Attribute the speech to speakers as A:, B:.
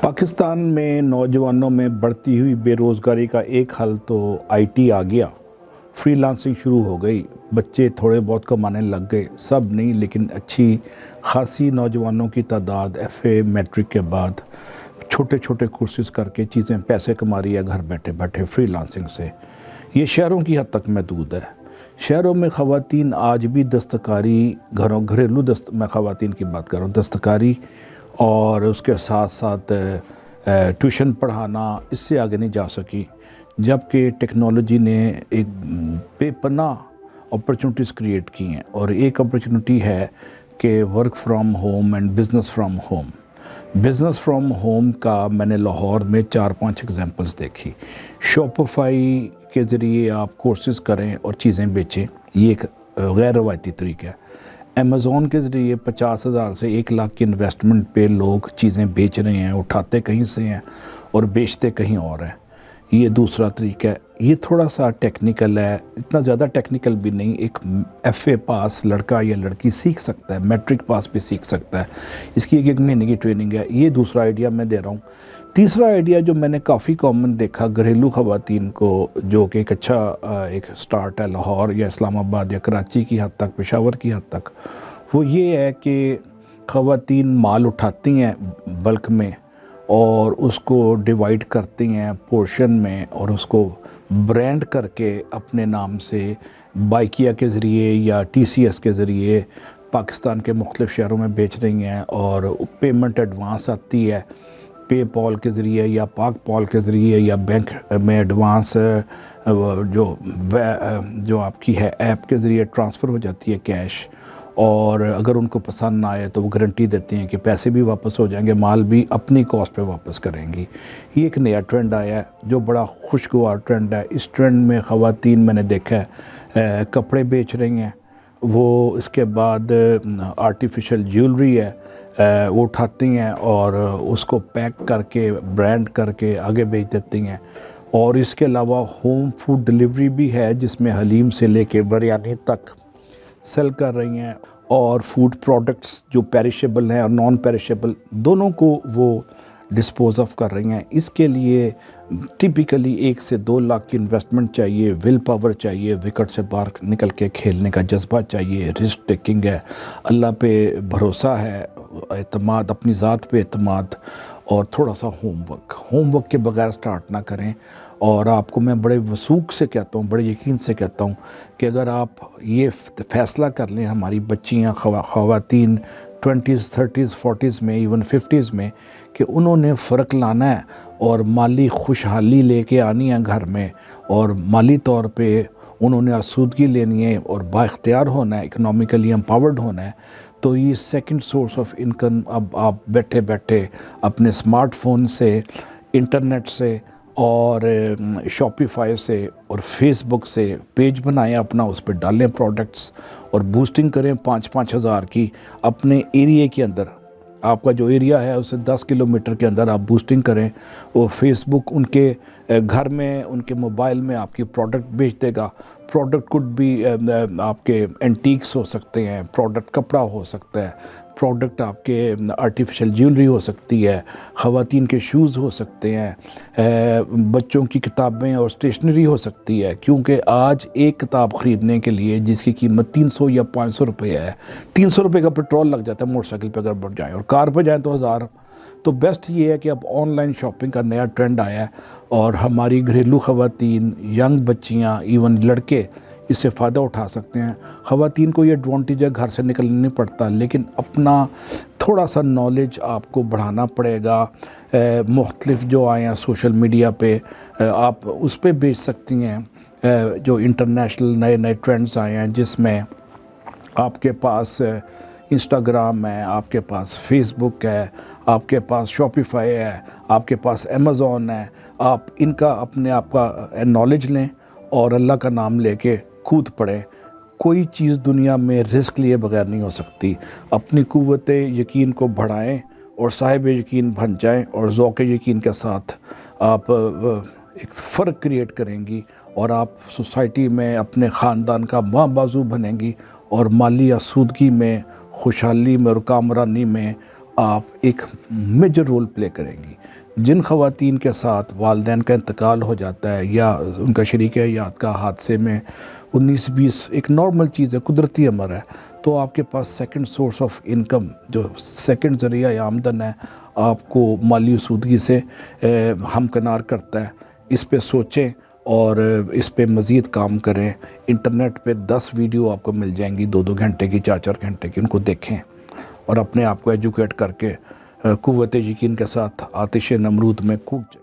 A: पाकिस्तान में नौजवानों में बढ़ती हुई बेरोज़गारी का एक हल तो आईटी आ गया। फ्रीलांसिंग शुरू हो गई, बच्चे थोड़े बहुत कमाने लग गए। सब नहीं लेकिन अच्छी खासी नौजवानों की तादाद एफए मैट्रिक के बाद छोटे छोटे कोर्सेज़ करके चीज़ें पैसे कमा रही है घर बैठे बैठे फ्रीलांसिंग से। ये शहरों की हद तक महदूद है। शहरों में ख़वातीन आज भी दस्तकारी घरेलू मैं ख़वातीन की बात कर रहा हूँ, दस्तकारी और उसके साथ साथ ट्यूशन पढ़ाना, इससे आगे नहीं जा सकी। जबकि टेक्नोलॉजी ने एक बेपनाह अपॉर्चुनिटीज़ क्रिएट की हैं और एक अपॉर्चुनिटी है कि work from home and business from home. Business from home का मैंने लाहौर में 4-5 एग्जांपल्स देखी। शॉपिफाई के ज़रिए आप कोर्सेज़ करें और चीज़ें बेचें, ये एक गैर रवायती तरीका है। अमेज़ॉन के ज़रिए 50,000 से 1 लाख की इन्वेस्टमेंट पे लोग चीज़ें बेच रहे हैं, उठाते कहीं से हैं और बेचते कहीं और हैं। ये दूसरा तरीका है। ये थोड़ा सा टेक्निकल है, इतना ज़्यादा टेक्निकल भी नहीं। एक एफए पास लड़का या लड़की सीख सकता है, मैट्रिक पास भी सीख सकता है। इसकी एक महीने की ट्रेनिंग है। ये दूसरा आइडिया मैं दे रहा हूँ। तीसरा आइडिया जो मैंने काफ़ी कॉमन देखा घरेलू ख़वातीन को, जो कि एक अच्छा एक स्टार्ट है लाहौर या इस्लामाबाद या कराची की हद तक, पेशावर की हद तक, वो ये है कि ख़वातीन माल उठाती हैं बल्क में और उसको डिवाइड करती हैं पोर्शन में और उसको ब्रांड करके अपने नाम से बाइकिया के ज़रिए या टीसीएस के ज़रिए पाकिस्तान के मुख्तलिफ़ शहरों में बेच रही हैं और पेमेंट एडवांस आती है पेपॉल के ज़रिए या पाकपॉल के ज़रिए या बैंक में एडवांस जो आपकी है ऐप के ज़रिए ट्रांसफ़र हो जाती है कैश। और अगर उनको पसंद ना आए तो वो गारंटी देती हैं कि पैसे भी वापस हो जाएंगे, माल भी अपनी कॉस्ट पे वापस करेंगी। ये एक नया ट्रेंड आया है जो बड़ा खुशगवार ट्रेंड है। इस ट्रेंड में ख़वातीन मैंने देखा है कपड़े बेच रही हैं, वो इसके बाद आर्टिफिशियल ज्वेलरी है वो उठाती हैं और उसको पैक करके ब्रांड करके आगे बेच देती हैं। और इसके अलावा होम फूड डिलीवरी भी है जिसमें हलीम से लेके बिरयानी तक सेल कर रही हैं और फूड प्रोडक्ट्स जो पेरिशेबल हैं और नॉन पेरिशेबल दोनों को वो डिस्पोज ऑफ कर रही हैं। इसके लिए टिपिकली 1 से 2 लाख की इन्वेस्टमेंट चाहिए, विल पावर चाहिए, विकेट से बाहर निकल के खेलने का जज्बा चाहिए, रिस्क टेकिंग है, अल्लाह पे भरोसा है, एतमाद, अपनी ज़ात पे एतमाद और थोड़ा सा होमवर्क के बगैर स्टार्ट ना करें। और आपको मैं बड़े वसूख से कहता हूँ, बड़े यकीन से कहता हूँ कि अगर आप ये फ़ैसला कर लें, हमारी बच्चियाँ ख़वातीन 20s, 30s, 40s में, इवन 50s में, कि उन्होंने फ़र्क लाना है और माली खुशहाली लेके आनी है घर में और माली तौर पे उन्होंने आसूदगी लेनी है और बाइख्तियार होना है, इकनॉमिकली एम्पावर्ड होना है, तो ये सेकंड सोर्स ऑफ इनकम अब आप बैठे बैठे अपने स्मार्टफोन से, इंटरनेट से और शॉपिफाई से और फेसबुक से पेज बनाएं अपना, उस पर डालें प्रोडक्ट्स और बूस्टिंग करें 5-5 हज़ार की अपने एरिया के अंदर। आपका जो एरिया है उससे 10 किलोमीटर के अंदर आप बूस्टिंग करें। वो फेसबुक उनके घर में, उनके मोबाइल में आपकी प्रोडक्ट बेच देगा। प्रोडक्ट कुड भी आपके एंटीक्स हो सकते हैं, प्रोडक्ट कपड़ा हो सकता है, प्रोडक्ट आपके आर्टिफिशियल ज्वेलरी हो सकती है, ख़वातीन के शूज़ हो सकते हैं, बच्चों की किताबें और स्टेशनरी हो सकती है। क्योंकि आज एक किताब ख़रीदने के लिए जिसकी कीमत 300 या 500 रुपये है, 300 रुपये का पेट्रोल लग जाता है मोटरसाइकिल पर अगर बढ़ जाएँ, और कार पर जाएँ तो 1000। तो बेस्ट ये है कि अब ऑनलाइन शॉपिंग का नया ट्रेंड आया है और हमारी घरेलू ख़वातीन, यंग बच्चियाँ, इवन लड़के इससे फ़ायदा उठा सकते हैं। ख़वातीन को ये एडवांटेज है, घर से निकलना नहीं पड़ता, लेकिन अपना थोड़ा सा नॉलेज आपको बढ़ाना पड़ेगा। मुख्तलिफ जो आए हैं सोशल मीडिया पे, आप उस पर बेच सकती हैं। जो इंटरनेशनल नए नए ट्रेंड्स आए हैं जिसमें आपके पास इंस्टाग्राम है, आपके पास फेसबुक है, आपके पास शॉपिफाई है, आपके पास अमेज़ॉन है। आप इनका अपने आप का नॉलेज लें और अल्लाह का नाम लेके कूद पड़े। कोई चीज़ दुनिया में रिस्क लिए बगैर नहीं हो सकती। अपनी क़ुव्वत यकीन को बढ़ाएं और साहिब यकीन बन जाएं और ज़ौक़ यकीन के साथ आप एक फ़र्क क्रिएट करेंगी और आप सोसाइटी में अपने ख़ानदान का माँ बाजू बनेंगी और माली आसूदगी में, खुशहाली में और कामरानी में आप एक मेजर रोल प्ले करेंगी। جن خواتین کے ساتھ والدین کا انتقال ہو جاتا ہے یا ان کا شریک حیات کا حادثے میں 19-20 ایک نارمل چیز ہے، قدرتی امر ہے، تو آپ کے پاس سیکنڈ سورس آف انکم جو سیکنڈ ذریعہ آمدن ہے آپ کو مالی آسودگی سے ہمکنار کرتا ہے. اس پہ سوچیں اور اس پہ مزید کام کریں. انٹرنیٹ پہ 10 ویڈیو آپ کو مل جائیں گی 2-2 گھنٹے کی 4-4 گھنٹے کی، ان کو دیکھیں اور اپنے آپ کو ایجوکیٹ کر کے قوت یقین کے ساتھ آتش نمرود میں کود جائیں.